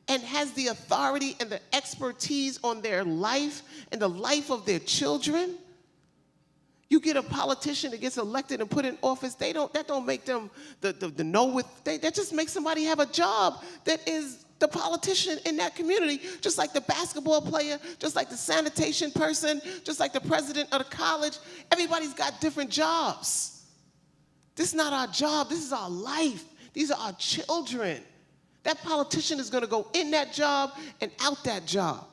and has the authority and the expertise on their life and the life of their children. You get a politician that gets elected and put in office, that don't make them that just makes somebody have a job that is the politician in that community, just like the basketball player, just like the sanitation person, just like the president of the college. Everybody's got different jobs. This is not our job, this is our life. These are our children. That politician is going to go in that job and out that job.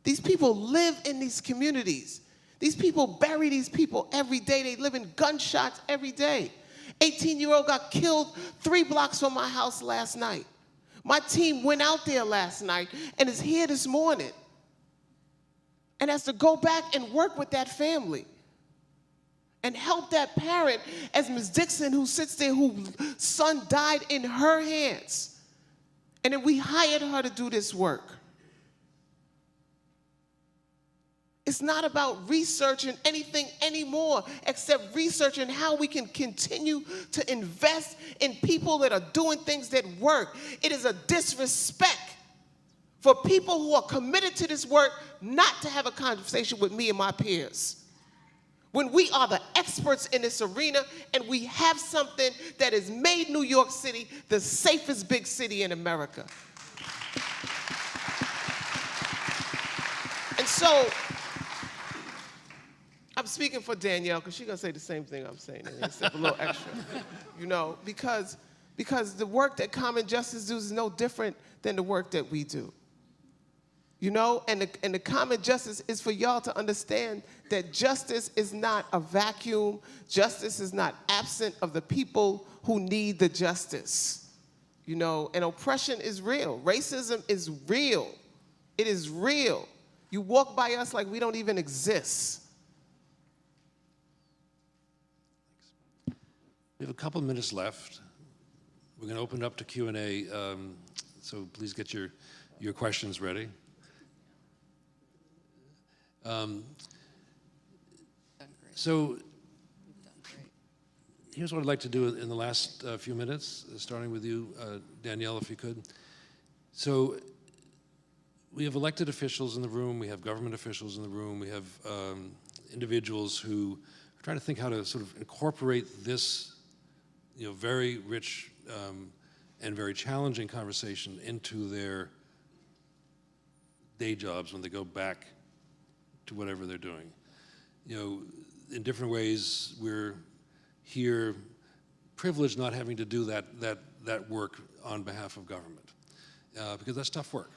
These people live in these communities. These people bury these people every day. They live in gunshots every day. 18-year-old got killed 3 blocks from my house last night. My team went out there last night and is here this morning and has to go back and work with that family and help that parent, as Ms. Dixon, who sits there, whose son died in her hands. And then we hired her to do this work. It's not about researching anything anymore except researching how we can continue to invest in people that are doing things that work. It is a disrespect for people who are committed to this work not to have a conversation with me and my peers. When we are the experts in this arena and we have something that has made New York City the safest big city in America. And so, I'm speaking for Danielle because she's going to say the same thing I'm saying, except a little extra. You know, because the work that Common Justice does is no different than the work that we do. You know, and the common justice is for y'all to understand that justice is not a vacuum. Justice is not absent of the people who need the justice. You know, and oppression is real. Racism is real. It is real. You walk by us like we don't even exist. We have a couple minutes left. We're going to open up to Q&A, so please get your questions ready. So here's what I'd like to do in the last few minutes, starting with you, Danielle, if you could. So we have elected officials in the room, we have government officials in the room, we have individuals who are trying to think how to sort of incorporate this, very rich and very challenging conversation into their day jobs when they go back to whatever they're doing. In different ways, we're here privileged not having to do that work on behalf of government, because that's tough work.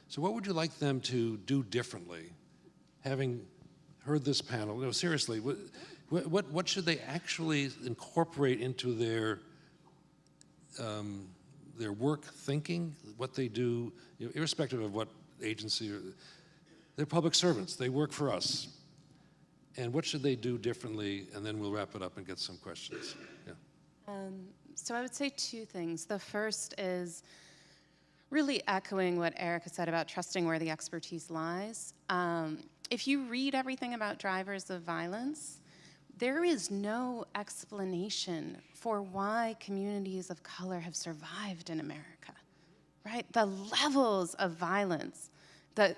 So what would you like them to do differently, having heard this panel? No, seriously, what should they actually incorporate into their work thinking, what they do, irrespective of what agency, they're public servants, they work for us. And what should they do differently? And then we'll wrap it up and get some questions. Yeah. So I would say two things. The first is really echoing what Erica said about trusting where the expertise lies. If you read everything about drivers of violence, there is no explanation for why communities of color have survived in America, right? The levels of violence, the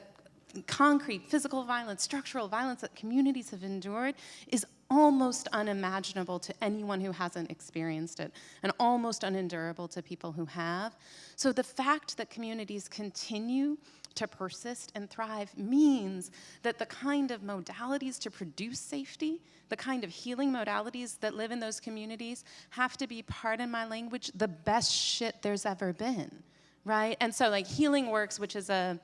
concrete physical violence, structural violence that communities have endured is almost unimaginable to anyone who hasn't experienced it, and almost unendurable to people who have. So the fact that communities continue to persist and thrive means that the kind of modalities to produce safety, the kind of healing modalities that live in those communities have to be, pardon my language, the best shit there's ever been, right? And so like Healing Works, which is a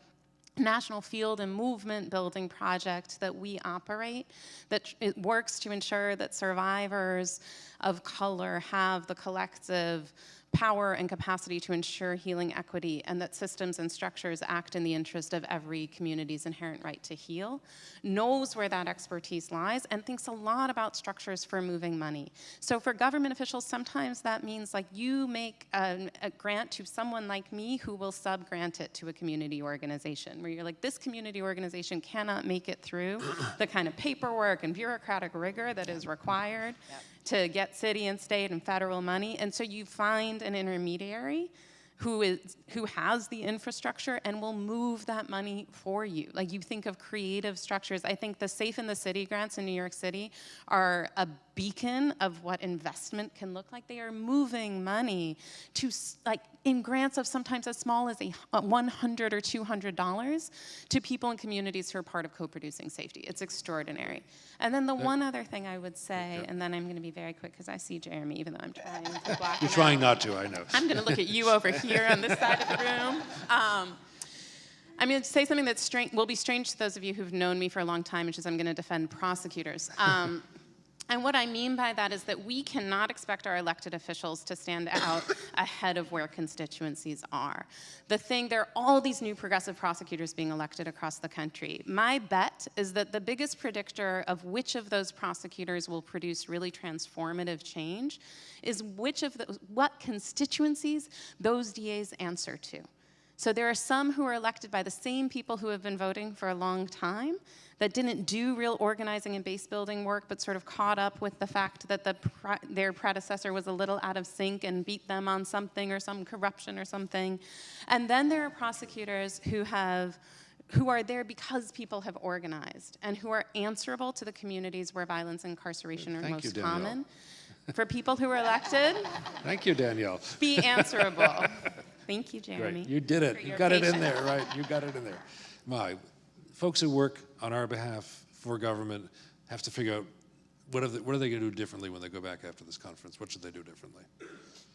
national field and movement building project that we operate, that it works to ensure that survivors of color have the collective power and capacity to ensure healing equity, and that systems and structures act in the interest of every community's inherent right to heal, knows where that expertise lies, and thinks a lot about structures for moving money. So for government officials, sometimes that means like you make a grant to someone like me who will sub-grant it to a community organization, where you're like, this community organization cannot make it through the kind of paperwork and bureaucratic rigor that is required to get city and state and federal money. And so you find an intermediary who has the infrastructure and will move that money for you. Like you think of creative structures. I think the Safe in the City grants in New York City are a beacon of what investment can look like. They are moving money to, like, in grants of sometimes as small as $100 or $200 to people in communities who are part of co-producing safety. It's extraordinary. And then the one other thing I would say, and then I'm going to be very quick because I see Jeremy, even though I'm trying to block him You're trying out. not to, I know. I'm going to look at you over here on this side of the room. I'm going to say something that's will be strange to those of you who've known me for a long time, which is I'm going to defend prosecutors. And what I mean by that is that we cannot expect our elected officials to stand out ahead of where constituencies are. There are all these new progressive prosecutors being elected across the country. My bet is that the biggest predictor of which of those prosecutors will produce really transformative change is what constituencies those DAs answer to. So there are some who are elected by the same people who have been voting for a long time that didn't do real organizing and base building work, but sort of caught up with the fact that their predecessor was a little out of sync and beat them on something or some corruption or something. And then there are prosecutors who are there because people have organized and who are answerable to the communities where violence and incarceration are most common. For people who are elected, thank you, Danielle. be answerable. Thank you, Jeremy. Great. You did it. You got it in there, right? You got it in there. My folks who work on our behalf for government have to figure out what are they going to do differently when they go back after this conference. What should they do differently?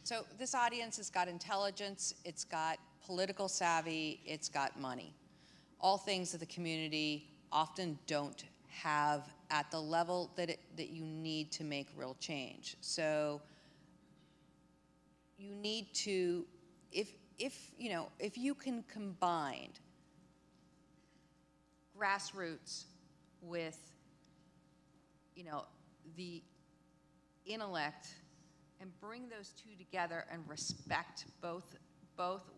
So this audience has got intelligence, it's got political savvy, it's got money. All things that the community often don't have at the level that you need to make real change. So you need to, if you can combine grassroots with, the intellect and bring those two together and respect both,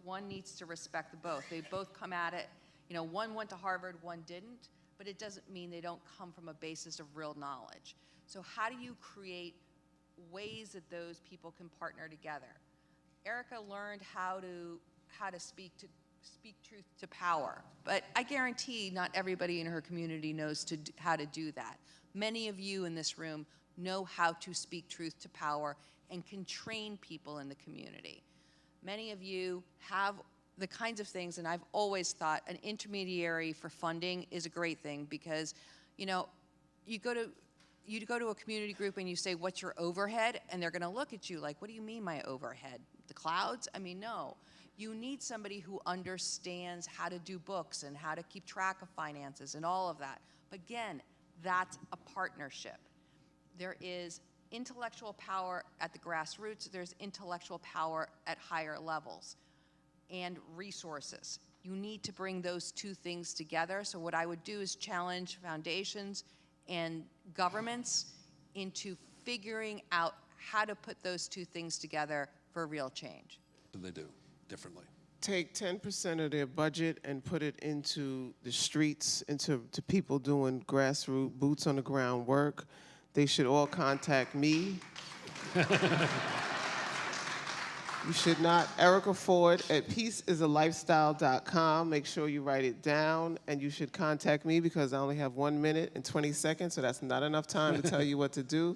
one needs to respect the both. They both come at it, one went to Harvard, one didn't, but it doesn't mean they don't come from a basis of real knowledge. So how do you create ways that those people can partner together? Erica learned how to speak to speak truth to power. But I guarantee not everybody in her community knows how to do that. Many of you in this room know how to speak truth to power and can train people in the community. Many of you have the kinds of things, and I've always thought an intermediary for funding is a great thing, because, you know, you go to a community group and you say, what's your overhead? And they're gonna look at you like, what do you mean my overhead? The clouds? I mean, no. You need somebody who understands how to do books and how to keep track of finances and all of that. But again, that's a partnership. There is intellectual power at the grassroots, there's intellectual power at higher levels, and resources. You need to bring those two things together. So what I would do is challenge foundations and governments into figuring out how to put those two things together for real change. They do differently. Take 10% of their budget and put it into the streets, into people doing grassroots, boots on the ground work. They should all contact me. You should not. Erica Ford at peaceisalifestyle.com. Make sure you write it down, and you should contact me because I only have 1 minute and 20 seconds, so that's not enough time to tell you what to do.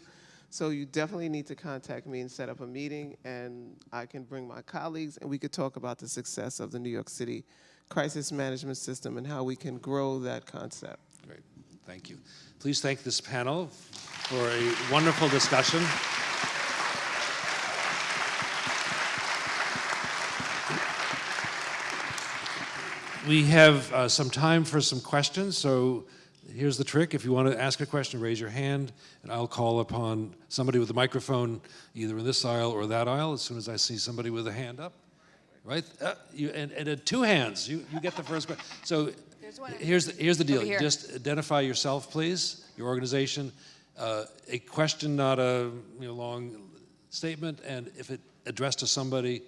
So you definitely need to contact me and set up a meeting, and I can bring my colleagues, and we could talk about the success of the New York City crisis management system and how we can grow that concept. Great, thank you. Please thank this panel for a wonderful discussion. We have some time for some questions, so here's the trick. If you want to ask a question, raise your hand, and I'll call upon somebody with a microphone, either in this aisle or that aisle, as soon as I see somebody with a hand up. Right? And two hands, you get the first question. So here's the deal. Just identify yourself, please, your organization. A question, not a long statement, and if it addressed to somebody,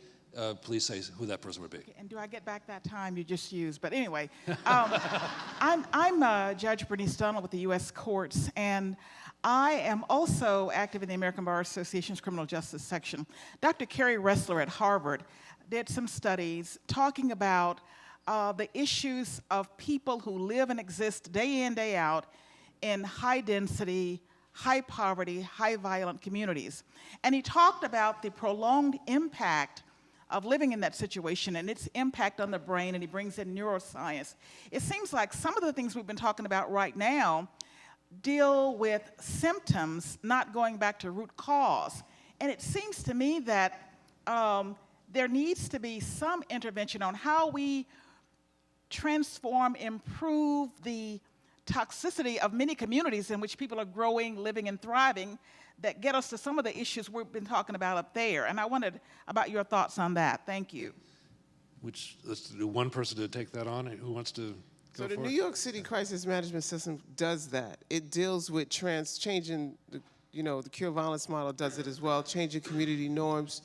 please say who that person would be. Okay, and do I get back that time you just used? But anyway, I'm Judge Bernice Donald with the U.S. Courts, and I am also active in the American Bar Association's Criminal Justice Section. Dr. Kerry Ressler at Harvard did some studies talking about the issues of people who live and exist day in, day out in high density, high poverty, high violent communities. And he talked about the prolonged impact of living in that situation and its impact on the brain, and he brings in neuroscience. It seems like some of the things we've been talking about right now deal with symptoms, not going back to root cause. And it seems to me that there needs to be some intervention on how we transform, improve the toxicity of many communities in which people are growing, living, and thriving that get us to some of the issues we've been talking about up there. And I wondered about your thoughts on that. Thank you. Let's do one person to take that on. Who wants to go So the for New it? York City crisis management system does that. It deals with changing, the cure violence model does it as well, changing community norms,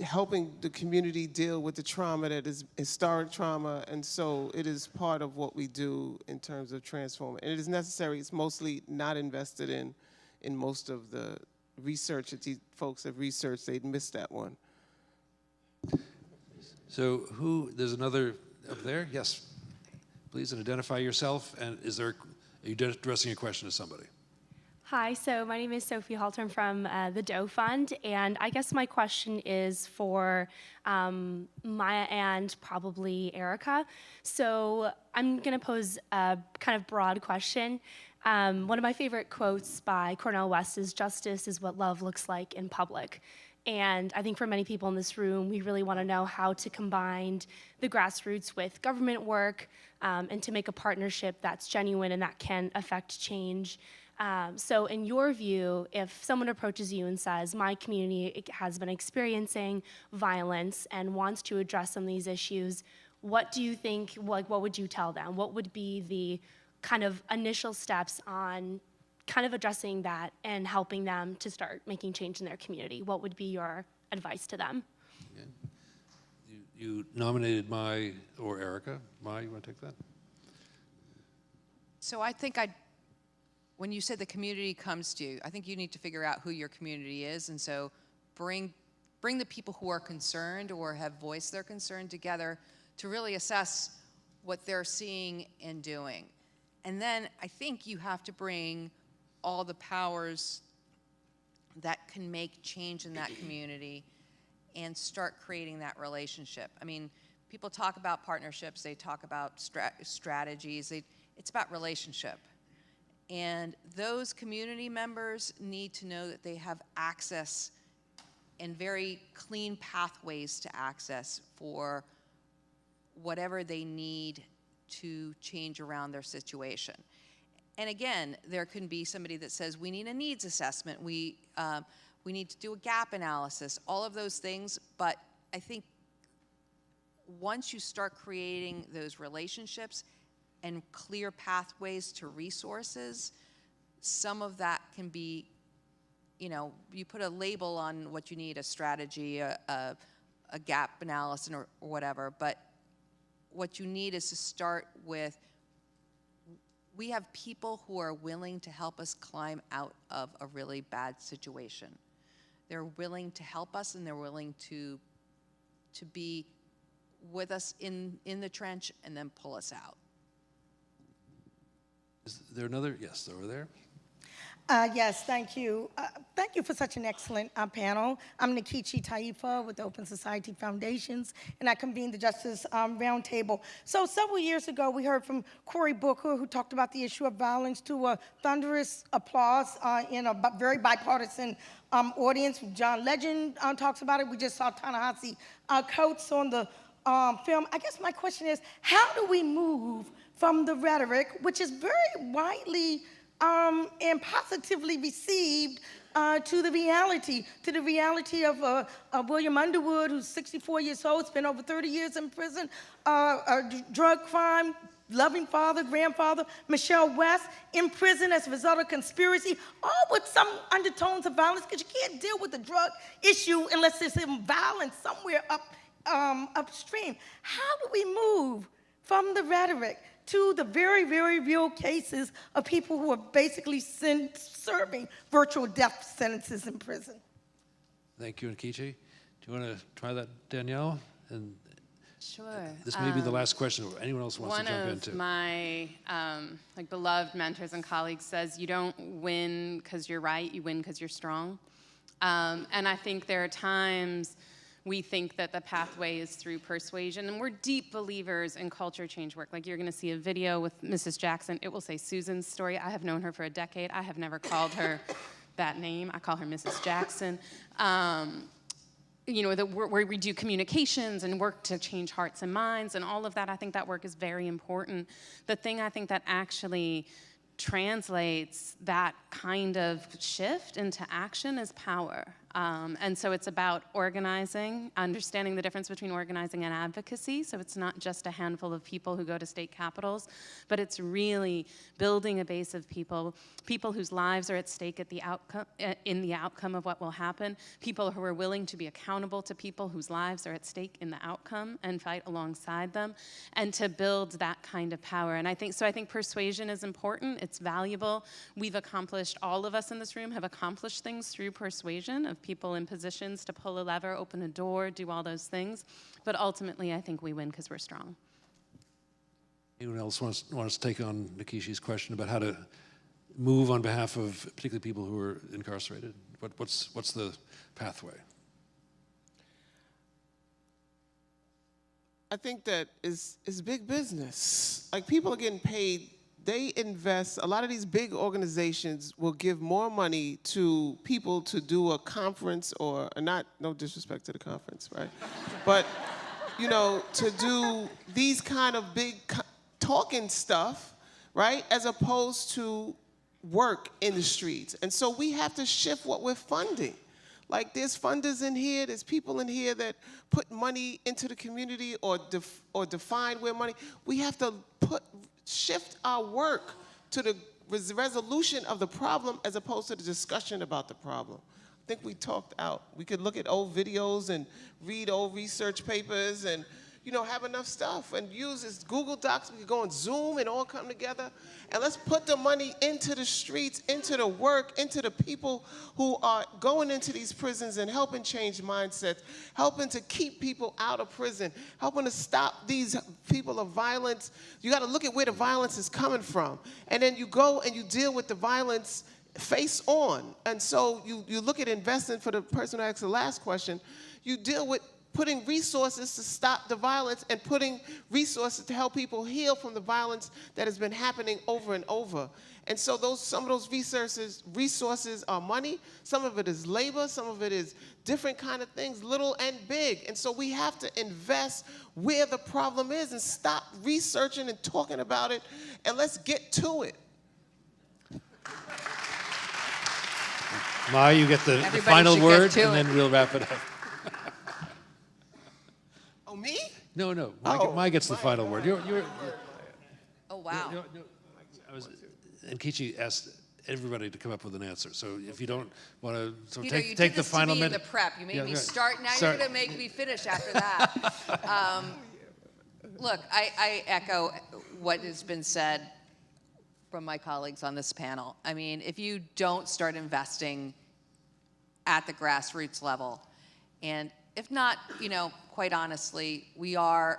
helping the community deal with the trauma that is historic trauma, and so it is part of what we do in terms of transforming. And it is necessary. It's mostly not invested in most of the research that these folks have researched. They'd missed that one. So there's another up there? Yes, please, and identify yourself. And are you addressing a question to somebody? Hi, so my name is Sophie Halter. I'm from the Doe Fund, and I guess my question is for Maya and probably Erica. So I'm going to pose a kind of broad question. One of my favorite quotes by Cornel West is, "Justice is what love looks like in public." And I think for many people in this room, we really want to know how to combine the grassroots with government work and to make a partnership that's genuine and that can affect change. So in your view, if someone approaches you and says, my community has been experiencing violence and wants to address some of these issues, what do you think, what would you tell them? What would be the kind of initial steps on kind of addressing that and helping them to start making change in their community? What would be your advice to them? Okay. You nominated Mai or Erica. Mai, you want to take that? So I think when you said the community comes to you, I think you need to figure out who your community is, and so bring the people who are concerned or have voiced their concern together to really assess what they're seeing and doing. And then I think you have to bring all the powers that can make change in that community and start creating that relationship. I mean, people talk about partnerships, they talk about strategies, it's about relationship. And those community members need to know that they have access and very clean pathways to access for whatever they need to change around their situation. And again, there can be somebody that says, we need a needs assessment, we need to do a gap analysis, all of those things, but I think once you start creating those relationships and clear pathways to resources, some of that can be, you know, you put a label on what you need, a strategy, a gap analysis or whatever, but what you need is to start with, we have people who are willing to help us climb out of a really bad situation. They're willing to help us and they're willing to be with us in the trench and then pull us out. Is there another? Yes, over there. Yes, thank you. Thank you for such an excellent panel. I'm Nikichi Taifa with the Open Society Foundations, and I convened the Justice Roundtable. So several years ago, we heard from Cory Booker, who talked about the issue of violence, to a thunderous applause in a very bipartisan audience. John Legend talks about it. We just saw Ta-Nehisi Coates on the film. I guess my question is, how do we move from the rhetoric, which is very widely and positively received, to the reality of William Underwood, who's 64 years old, spent over 30 years in prison, a drug crime, loving father, grandfather, Michelle West, in prison as a result of conspiracy, all with some undertones of violence, because you can't deal with the drug issue unless there's some violence somewhere upstream. How do we move from the rhetoric to the very, very real cases of people who are basically serving virtual death sentences in prison? Thank you, Nkichi. Do you want to try that, Danielle? And sure. This may be the last question. Or anyone else wants to jump in too? One of my beloved mentors and colleagues says, you don't win because you're right, you win because you're strong. And I think there are times we think that the pathway is through persuasion, and we're deep believers in culture change work. Like, you're gonna see a video with Mrs. Jackson. It will say Susan's story. I have known her for a decade. I have never called her that name. I call her Mrs. Jackson. You know, where we do communications and work to change hearts and minds and all of that. I think that work is very important. The thing I think that actually translates that kind of shift into action is power. And so it's about organizing, understanding the difference between organizing and advocacy. So it's not just a handful of people who go to state capitals, but it's really building a base of people whose lives are at stake at the outcome, in the outcome of what will happen, people who are willing to be accountable to people whose lives are at stake in the outcome and fight alongside them, and to build that kind of power. And I think persuasion is important. It's valuable. We've accomplished, all of us in this room have accomplished things through persuasion of people in positions to pull a lever, open a door, do all those things. But ultimately, I think we win because we're strong. Anyone else wants to take on Nikishi's question about how to move on behalf of particularly people who are incarcerated? What's the pathway? I think that is big business. Like, people are getting paid. They invest, a lot of these big organizations will give more money to people to do a conference, or not, no disrespect to the conference, right? But, you know, to do these kind of big talking stuff, right? As opposed to work in the streets. And so we have to shift what we're funding. Like, there's funders in here, there's people in here that put money into the community or define where money, we have to shift our work to the resolution of the problem as opposed to the discussion about the problem. I think we talked out. We could look at old videos and read old research papers and, have enough stuff and use this Google Docs. We could go on Zoom and all come together. And let's put the money into the streets, into the work, into the people who are going into these prisons and helping change mindsets, helping to keep people out of prison, helping to stop these people of violence. You got to look at where the violence is coming from. And then you go and you deal with the violence face on. And so you look at investing, for the person who asked the last question, you deal with putting resources to stop the violence and putting resources to help people heal from the violence that has been happening over and over. And so some of those resources are money, some of it is labor, some of it is different kind of things, little and big. And so we have to invest where the problem is and stop researching and talking about it, and let's get to it. Ma, you get the final word, and then we'll wrap it up. Oh, me? No. Mai gets the final word. Oh, wow. And Kichi asked everybody to come up with an answer. So if you don't want to, so Peter, take the final minute. minute. The prep. You made me right. start. Now Sorry. you're going to make me finish after that. Look, I echo what has been said from my colleagues on this panel. I mean, if you don't start investing at the grassroots level, and if not, quite honestly, we are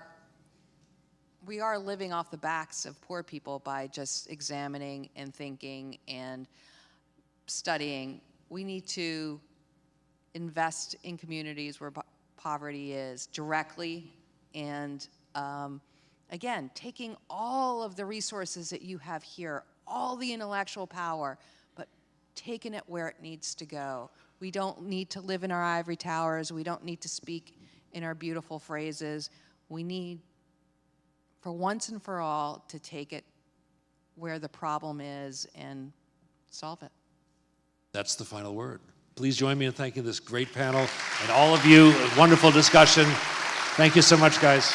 living off the backs of poor people by just examining and thinking and studying. We need to invest in communities where poverty is directly, and again, taking all of the resources that you have here, all the intellectual power, but taking it where it needs to go. We don't need to live in our ivory towers. We don't need to speak in our beautiful phrases. We need, for once and for all, to take it where the problem is and solve it. That's the final word. Please join me in thanking this great panel and all of you. A wonderful discussion. Thank you so much, guys.